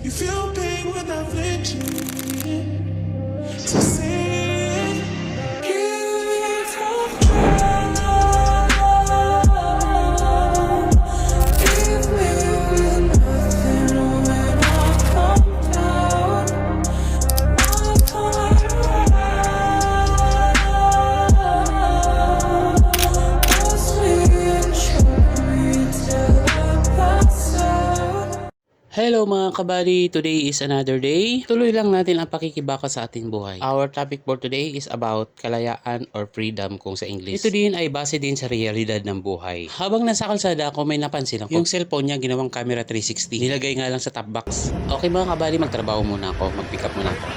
You feel pain without flinching. So say, give it a try. Give me nothing when I come down. I come around. As we choke me till I pass out. Hello mga kabady, today is another day. Tuloy lang natin ang pakikibaka sa ating buhay. Our topic for today is about kalayaan or freedom kung sa English. Ito din ay base din sa realidad ng buhay. Habang nasa kalsada ako may napansin ako. Yung cellphone niya ginawang camera 360. Nilagay nga lang sa top box. Okay mga kabady, magtrabaho muna ako. Mag-pick up muna ako.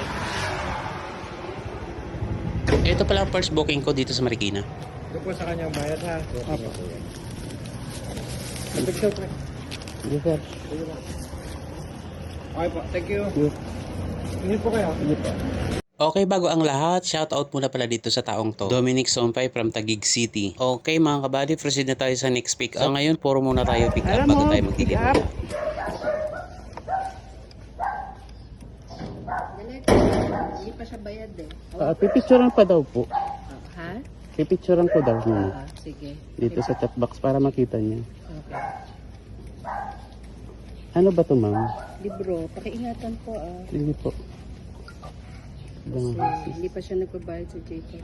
Ito pala ang first booking ko dito sa Marikina. Ito po sa kanyang bayad ha. Opo. Picture po. Yes sir. Okay po, thank you. Ingat po kayo. Ingat po. Okay, bago ang lahat, shoutout muna pala dito sa taong to. Dominic Sompay from Taguig City. Okay mga kabady, proceed na tayo sa next pick up. So ngayon, puro muna tayo pick up bago tayo magtitinda. Hindi pa siya bayad eh. Pipicturean pa daw po. Ha? Pipicturean ko daw muna. Sige. Dito sa chat box para makita niya. Okay. Ano ba to ma'am? Libro, pakiingatan po ah. Sige po. Kasi hindi pa siya nagbabayad sa JPEG.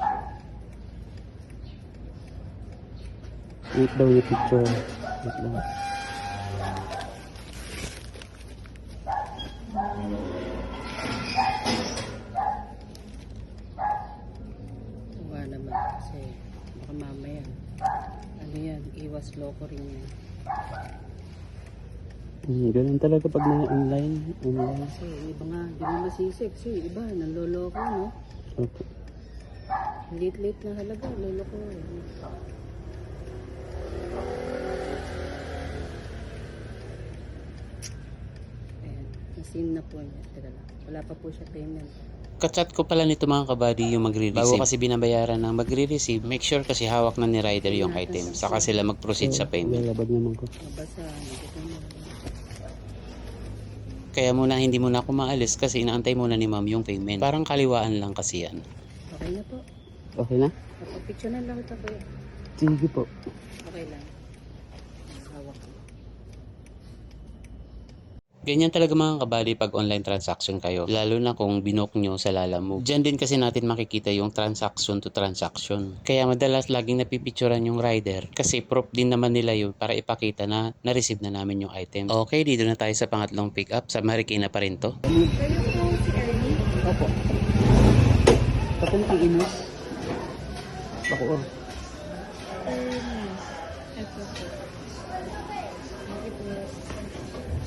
Wait daw yung picture. Wait lang. Tuwa naman kasi baka mamaya. Ano yan, iwas loko rin yan. Ganun talaga pag mga online. Kasi iba nga, di mo masisi. Kasi iba, nanloloko no? Opo. Late na halaga, loloko. Ayan, nasin na po niya. Teka lang, wala pa po siya payment. Kachat ko pala nito mga kabady yung magre-receive. Bago kasi binabayaran ng magre-receive, make sure kasi hawak na ni rider yung item. Saka sila mag-proceed sa payment. Mabasa, nakita mo. Kaya muna hindi muna ako maalis kasi inaantay muna ni ma'am yung payment. Parang kaliwaan lang kasi yan. Okay na po. Okay na? Picture na lang ito po. Sige po. Okay lang. Hawak ko. Ganyan talaga mga kabady pag online transaction kayo. Lalo na kung binook nyo sa Lalamove. Diyan din kasi natin makikita yung transaction to transaction. Kaya madalas laging napipicturan yung rider. Kasi proof din naman nila yun para ipakita na na-receive na namin yung item. Okay, dito na tayo sa pangatlong pick up. Sa Marikina pa rin to. Kaya po si Ernie? Opo. Papuntang Imus. Bacoor. Ernie. Ito po. Bakit po?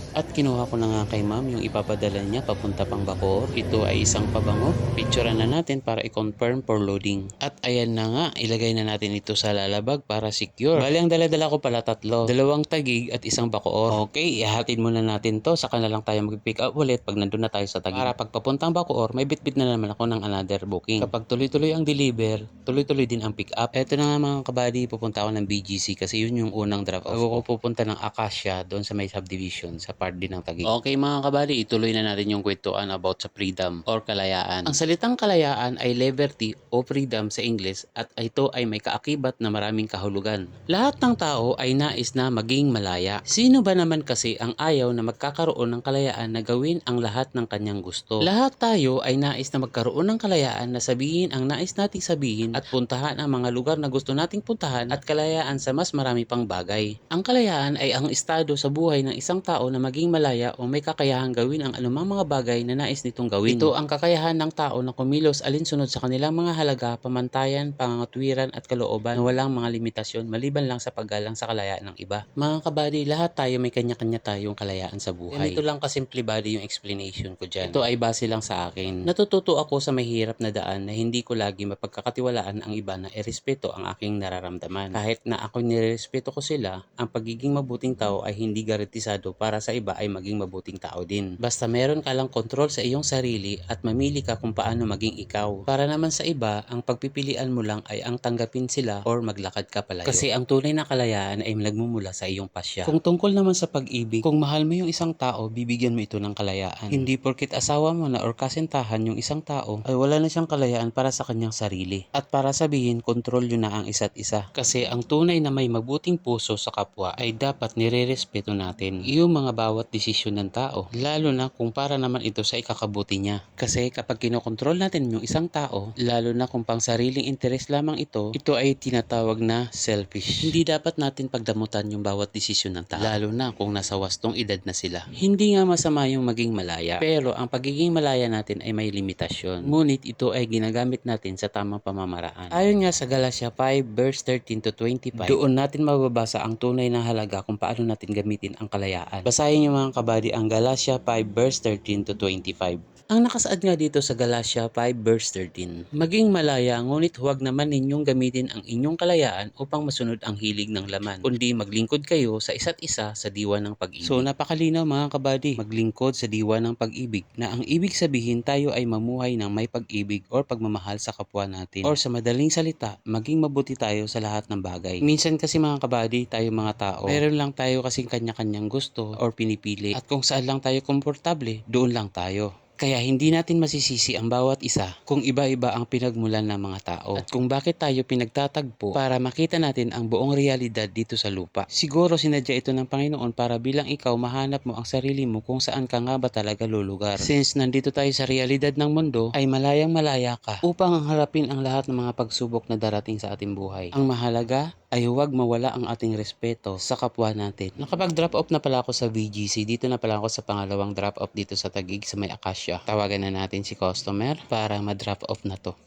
At kinuha ko na nga kay ma'am yung ipapadala niya papunta pang Bacoor. Ito ay isang pabango. Picturean na natin para i-confirm for loading. At ayan na nga, ilagay na natin ito sa lalabag para secure. Bali ang dala-dala ko pala tatlo. 2 Taguig at 1 Bacoor. Okay, ihatid muna natin to. Saka na lang tayo mag-pick up ulit pag nandun na tayo sa Taguig. Para pag papuntang Bacoor, may bitbit na naman ako ng another booking. Kapag tuloy-tuloy ang deliver, tuloy-tuloy din ang pick up. Eto na nga mga kabady, pupunta ako ng BGC kasi yun yung unang drop off. Ako pupunta ng Acacia doon sa may subdivision sa part din ng Taguig. Okay mga kabady, ituloy na natin yung kwentuhan about sa freedom or kalayaan. Ang salitang kalayaan ay liberty o freedom sa English at ito ay may kaakibat na maraming kahulugan. Lahat ng tao ay nais na maging malaya. Sino ba naman kasi ang ayaw na magkakaroon ng kalayaan na gawin ang lahat ng kanyang gusto? Lahat tayo ay nais na magkaroon ng kalayaan na sabihin ang nais nating sabihin at puntahan ang mga lugar na gusto nating puntahan at kalayaan sa mas marami pang bagay. Ang kalayaan ay ang estado sa buhay ng isang tao na maging malaya o may kakayahang gawin ang anumang mga bagay na nais nitong gawin. Ito ang kakayahan ng tao na kumilos alinsunod sa kanilang mga halaga, pamantayan, pangangatwiran at kalooban na walang mga limitasyon maliban lang sa paggalang sa kalayaan ng iba. Mga kabady, lahat tayo may kanya-kanya tayong kalayaan sa buhay. Ganito lang kasimple body yung explanation ko dyan. Ito ay base lang sa akin. Natututo ako sa mahirap na daan na hindi ko lagi mapagkakatiwalaan ang iba na irespeto ang aking nararamdaman. Kahit na ako nirespeto ko sila, ang pagiging mabuting tao ay hindi garantisado para sa iba ay maging mabuting tao din. Basta meron ka lang kontrol sa iyong sarili at mamili ka kung paano maging ikaw. Para naman sa iba, ang pagpipilian mo lang ay ang tanggapin sila or maglakad ka palayo. Kasi ang tunay na kalayaan ay nagmumula sa iyong pasya. Kung tungkol naman sa pag-ibig, kung mahal mo yung isang tao, bibigyan mo ito ng kalayaan. Hindi porkit asawa mo na or kasintahan yung isang tao, ay wala na siyang kalayaan para sa kanyang sarili. At para sabihin, kontrol yun na ang isa't isa. Kasi ang tunay na may mabuting puso sa kapwa ay dapat nire-respeto natin yung mga bawat desisyon ng tao. Lalo na kung para naman ito sa ikakabuti niya. Kasi kapag kinokontrol natin yung isang tao, lalo na kung pang sariling interes lamang ito ay tinatawag na selfish. Hindi dapat natin pagdamutan yung bawat desisyon ng tao. Lalo na kung nasa wastong edad na sila. Hindi nga masama yung maging malaya. Pero ang pagiging malaya natin ay may limitasyon. Ngunit ito ay ginagamit natin sa tamang pamamaraan. Ayon nga sa Galatia 5 verse 13 to 25, doon natin mababasa ang tunay na halaga kung paano natin gamitin ang kalayaan. Basahin niyo mga kabady ang Galatia 5 verse 13 to 25. Ang nakasaad nga dito sa Galatia 5 verse 13, maging malaya ngunit huwag naman ninyong gamitin ang inyong kalayaan upang masunod ang hilig ng laman, kundi maglingkod kayo sa isa't isa sa diwa ng pag-ibig. So napakalinaw mga kabady, maglingkod sa diwa ng pag-ibig, na ang ibig sabihin tayo ay mamuhay ng may pag-ibig or pagmamahal sa kapwa natin. Or sa madaling salita, maging mabuti tayo sa lahat ng bagay. Minsan kasi mga kabady, tayo mga tao, meron lang tayo kasing kanya-kanyang gusto or pinipili, at kung saan lang tayo komportable, doon lang tayo. Kaya hindi natin masisisi ang bawat isa kung iba-iba ang pinagmulan ng mga tao at kung bakit tayo pinagtatagpo para makita natin ang buong realidad dito sa lupa. Siguro sinadya ito ng Panginoon para bilang ikaw mahanap mo ang sarili mo kung saan ka nga ba talaga lulugar. Since nandito tayo sa realidad ng mundo, ay malayang malaya ka upang harapin ang lahat ng mga pagsubok na darating sa ating buhay. Ang mahalaga ay huwag mawala ang ating respeto sa kapwa natin. Nakapag-drop off na pala ako sa VGC. Dito na pala ako sa pangalawang drop off dito sa Taguig sa may Acacia. Tawagan na natin si customer para ma-drop off na to.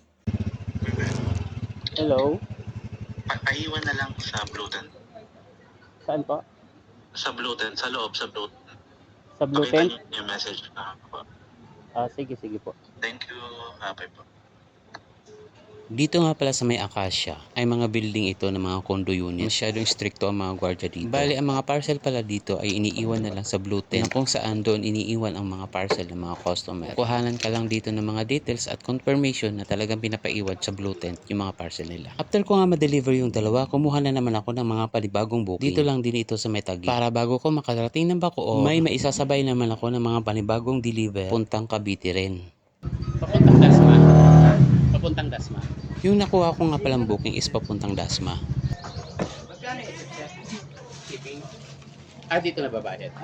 Hello? Paiwan na lang sa Blueton. Saan po? Sa Blueton, sa loob sa Blueton. Sa Blue Pakita Tent? niyo yung message. Sige po. Thank you. Happy po. Dito nga pala sa may Acacia ay mga building ito ng mga condo unit. Masyadong stricto ang mga gwardiya dito. Bali, ang mga parcel pala dito ay iniiwan na lang sa Blue Tent, na kung saan doon iniiwan ang mga parcel ng mga customer. Kuhanan ka lang dito ng mga details at confirmation na talagang pinapaiwan sa Blue Tent yung mga parcel nila. After ko nga ma-deliver yung dalawa, kumuha na naman ako ng mga panibagong booking. Dito lang din ito sa may Taguig. Para bago ko makarating ng Bacoor, may maisasabay naman ako ng mga panibagong deliver puntang Cavite rin. Papuntang Dasma. Papuntang Dasma. Yung nakuha ko nga palang booking is papuntang Dasma. Dito na babayad.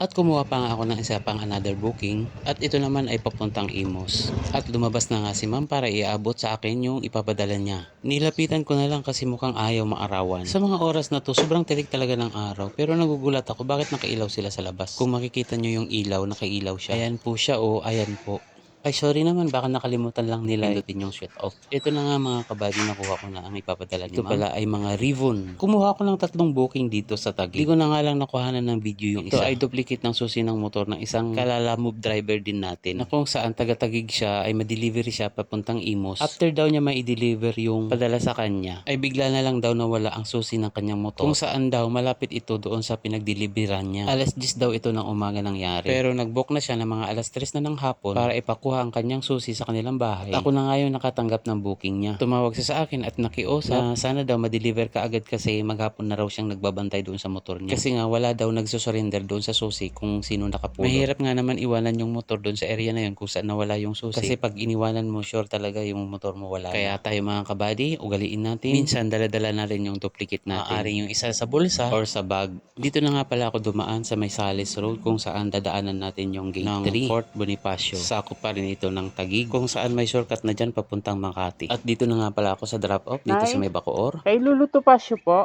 At kumuha pa nga ako ng isa pang another booking at ito naman ay papuntang Imos. At lumabas na nga si ma'am para iaabot sa akin yung ipapadala niya. Nilapitan ko na lang kasi mukhang ayaw maarawan. Sa mga oras na to, sobrang tirik talaga ng araw, pero nagugulat ako bakit nakailaw sila sa labas. Kung makikita nyo yung ilaw, nakailaw siya. Ayan po siya, ayan po. Ay sorry naman, baka nakalimutan lang nila pindutin yung shut off. Ito na nga mga kabady, nakuha ko na ang ipapadala ni ma'am. Ito pala ay mga Rivon. Kumuha ko ng 3 booking dito sa Taguig. Hindi ko na nga lang nakuhanan ng video yung isa. Ito ay duplicate ng susi ng motor ng isang Kalalamove driver din natin, na kung saan taga-Taguig siya ay ma-delivery siya papuntang Imos. After daw niya ma-deliver yung padala sa kanya, ay bigla na lang daw nawala ang susi ng kanyang motor. Kung saan daw malapit ito doon sa pinag-deliveran niya. Alas 10 daw ito ng umaga nangyari. Pero nag-book na siya ng mga alas 3 na ng hapon para ipakuha ang kanyang susi sa kanilang bahay. At ako na nga yung nakatanggap ng booking niya. Tumawag siya sa akin at nakiusap na sana daw ma-deliver ka agad kasi maghapon na raw siyang nagbabantay doon sa motor niya. Kasi nga wala daw nagsusurrender doon sa susi kung sino nakapulot. Mahirap nga naman iwanan yung motor doon sa area na yun kung saan nawala yung susi. Kasi pag iniwanan mo, sure talaga yung motor mo wala. Kaya tayo mga kabady, ugaliin natin. Minsan dala-dala na rin yung duplicate natin. Maaaring yung isa sa bulsa or sa bag. Dito na nga pala ako dumaan sa may Sales Road kung saan dadaanan natin yung gate ng Fort Bonifacio. Sakop pa rin ito ng Taguig kung saan may shortcut na dyan papuntang Makati. At dito na nga pala ako sa drop off dito sa may Bacoor. Kay Luluto Pasyo po.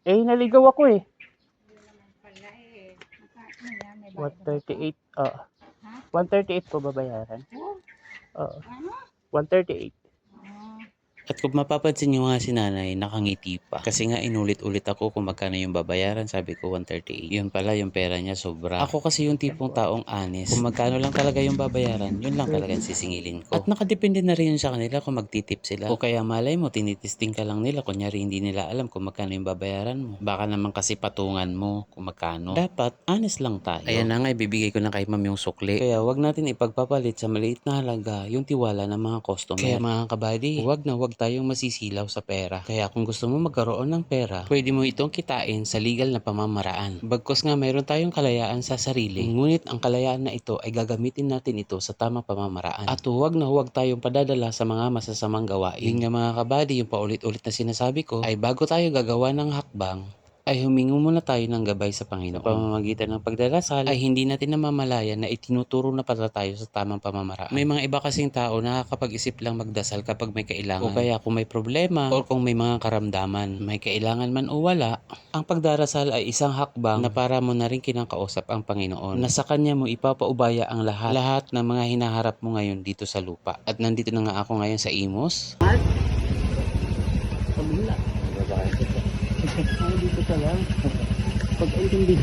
Naligaw ako eh. 138. 138 po babayaran. Oo. 138. At kung mapapansin nyo nga si nanay, nakangiti pa. Kasi nga inulit-ulit ako kung magkano yung babayaran. Sabi ko 138. Yun pala yung pera niya sobra. Ako kasi yung tipong taong honest. Kung magkano lang talaga yung babayaran, yun lang talaga ang sisingilin ko. At nakadepende na rin yun sa kanila kung magtitip sila. O kaya malay mo, tinitisting ka lang nila. Kunyari hindi nila alam kung magkano yung babayaran mo. Baka naman kasi patungan mo kung magkano. Dapat honest lang tayo. Ayan na nga, ibibigay ko na kay ma'am yung sukli. Kaya wag natin ipagpapalit sa maliit na halaga yung tiwala ng mga customer. Kaya mga kabady, wag tayong masisilaw sa pera. Kaya kung gusto mo magkaroon ng pera, pwede mo itong kitain sa legal na pamamaraan. Bagkus nga mayroon tayong kalayaan sa sarili, ngunit ang kalayaan na ito ay gagamitin natin ito sa tamang pamamaraan. At huwag tayong padadala sa mga masasamang gawain. Yun nga mga kabady, yung paulit-ulit na sinasabi ko, ay bago tayo gagawa ng hakbang, ay humingo muna tayo ng gabay sa Panginoon. Sa pamamagitan ng pagdarasal ay hindi natin namamalayan na itinuturo na pala tayo sa tamang pamamaraan. May mga iba kasing tao na nakakapag-isip lang magdasal kapag may kailangan. O kaya kung may problema o kung may mga karamdaman, may kailangan man o wala, ang pagdarasal ay isang hakbang na para mo na rin kinakausap ang Panginoon. Na sa Kanya mo ipapaubaya ang lahat ng mga hinaharap mo ngayon dito sa lupa. At nandito na nga ako ngayon sa Imos. Dito ka lang. Pag hindi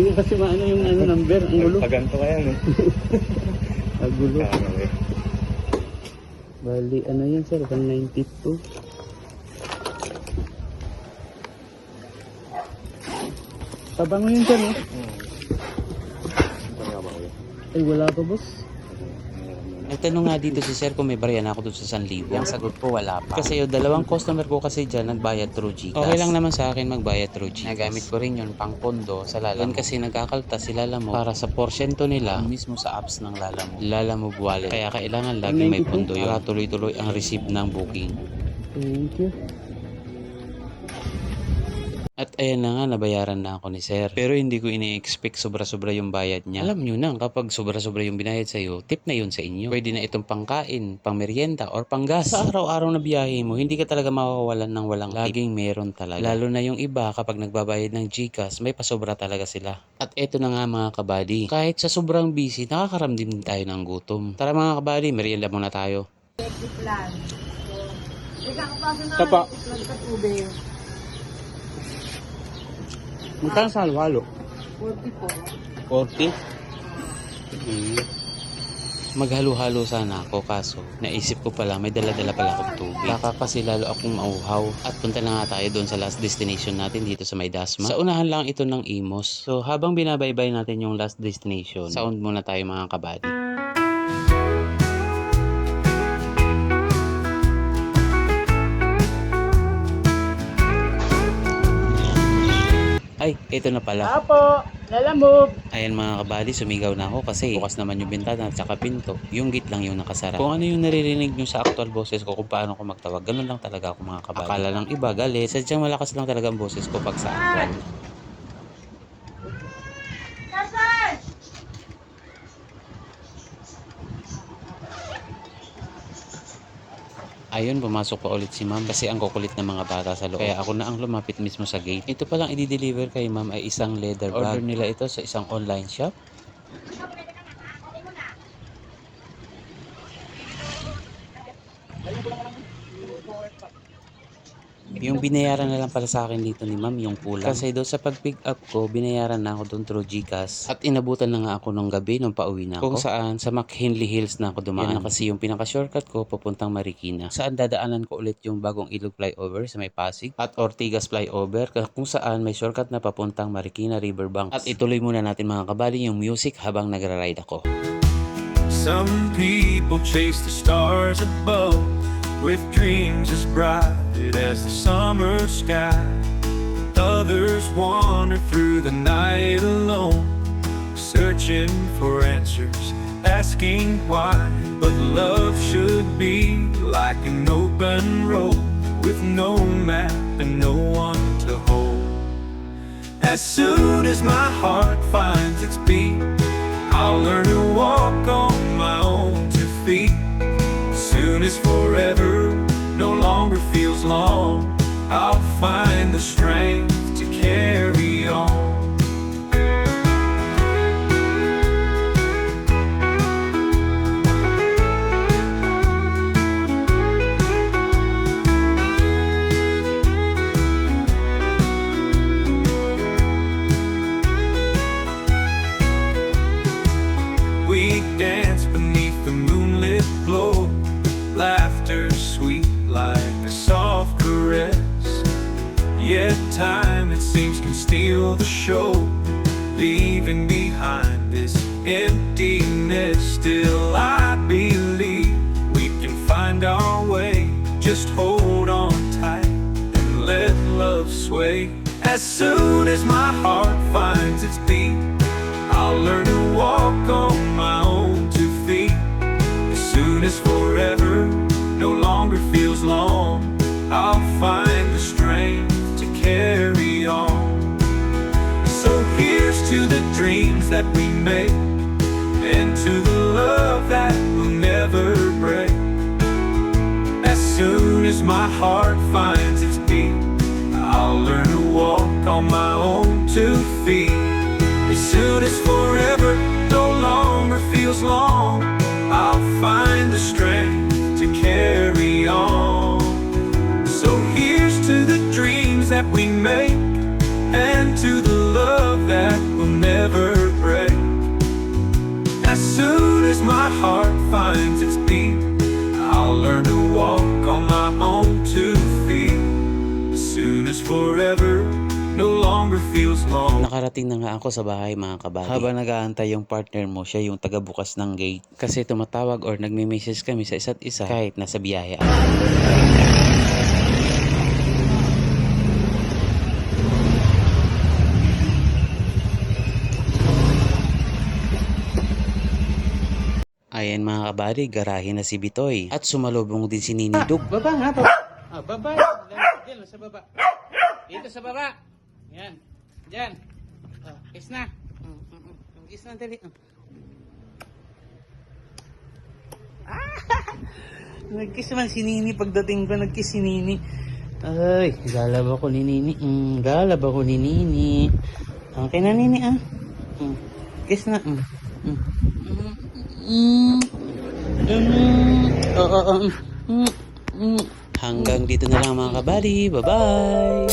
ko kasi maano yung number, ang gulo. Paganto kaya, no? Ang gulo. Bali, yan sir, 192. Tabango yun sir, no? Ay, wala pa boss. Nagtanong nga dito si sir kung may barya na ako doon sa 1,000. Ang sagot ko wala pa. Kasi yung dalawang customer ko kasi dyan nagbayad through GCash. Okay lang naman sa akin magbayad through GCash. Nagamit ko rin yun pang pondo sa Lalamove. Kasi nagkakaltas si Lalamove para sa porsyento nila mismo sa apps ng Lalamove. Lalamove wallet. Kaya kailangan lagi may pondo yun para tuloy-tuloy ang receipt ng booking. Thank you. At ayan na nga, nabayaran na ako ni sir. Pero hindi ko ini-expect sobra-sobra yung bayad niya. Alam nyo na, kapag sobra-sobra yung binayad sa'yo, tip na yun sa inyo. Pwede na itong pangkain, pangmeryenda, or panggas. Sa araw-araw na biyahe mo, hindi ka talaga mawawalan ng walang tip. Laging meron talaga. Lalo na yung iba, kapag nagbabayad ng GCash, may pasobra talaga sila. At eto na nga mga kabady, kahit sa sobrang busy, nakakaramdam din tayo ng gutom. Tara mga kabady, meryenda muna tayo. Tapa. Magkano sa halo-halo? 40 po. 40? Maghalo-halo sana ako kaso naisip ko pala may dala-dala pala akong tubig. Baka kasi lalo akong mauhaw. At punta na nga tayo doon sa last destination natin dito sa May Dasma. Sa unahan lang ito ng Imos. So habang binabaybay natin yung last destination, sound muna tayo mga kabady. Ay, ito na pala. Apo! Lalamove! Ayan mga kabady, sumigaw na ako kasi bukas naman yung bintana at saka pinto. Yung gate lang yung nakasara. Kung ano yung naririnig nyo sa actual boses ko kung paano ko magtawag, ganun lang talaga ako mga kabady. Akala ng iba galit, sadyang malakas lang talaga ang boses ko pag sa actual. Ayun, pumasok pa ulit si ma'am kasi ang kukulit ng mga bata sa loob. Kaya ako na ang lumapit mismo sa gate. Ito palang i-deliver kay ma'am ay isang leather bag. Order nila ito sa isang online shop. Yung binayaran na lang pala sa akin dito ni ma'am yung kulang. Kasi doon sa pag-pick up ko, binayaran na ako doon through GCash. At inabutan na nga ako nung gabi nung pauwi na ako. Kung saan, sa McKinley Hills na ako dumaan. Yan na kasi yung pinaka-shortcut ko papuntang Marikina. Saan dadaanan ko ulit yung bagong Ilog Flyover sa may Pasig. At Ortigas Flyover kung saan may shortcut na papuntang Marikina Riverbanks. At ituloy muna natin mga kabali yung music habang nagra-ride ako. Some people chase the stars above with dreams as bright as the summer sky. Others wander through the night alone, searching for answers, asking why. But love should be like an open road with no map and no one to hold. As soon as my heart finds its beat, I'll learn to walk on my own 2 feet. Soon as forever no longer feels long, I'll find the strength to carry on. leaving behind this emptiness. Still I believe we can find our way. Just hold on tight and let love sway. As soon as my heart finds its beat, I'll learn to walk on my own 2 feet. As soon as forever no longer feels long, I'll find the strength to carry on. So here's to the dreams that we make, and to the love that will never break. As soon as my heart finds its beat, I'll learn to walk on my own 2 feet. As soon as forever no longer feels long, I'll find the strength to carry on. So here's to the dreams that we make, and to the love that will never break. As soon as my heart finds its beat, I'll learn to walk on my own 2 feet. As soon as forever no longer feels long. Nakarating na nga ako sa bahay mga kabady. Habang nag-aantay yung partner mo, siya yung taga-bukas ng gate. Kasi tumatawag or nagme-message kami sa isa't isa kahit nasa biyahe ako. Ayan mga kabady, garahe na si Bitoy. At sumalubong din si Nini Dug. Baba nga, baba. Baba. Diyan, sa baba. Dito sa baba. Yan. Diyan. Kiss na. Kiss na, dali. Nag-kiss man si Nini. Pagdating ko, nag-kiss si Nini. Ay, galab ako ni Nini. Galab ako ni Nini. Okay na, Nini, ah. Kiss na. Hanggang dito na lang mga kabady. Bye-bye!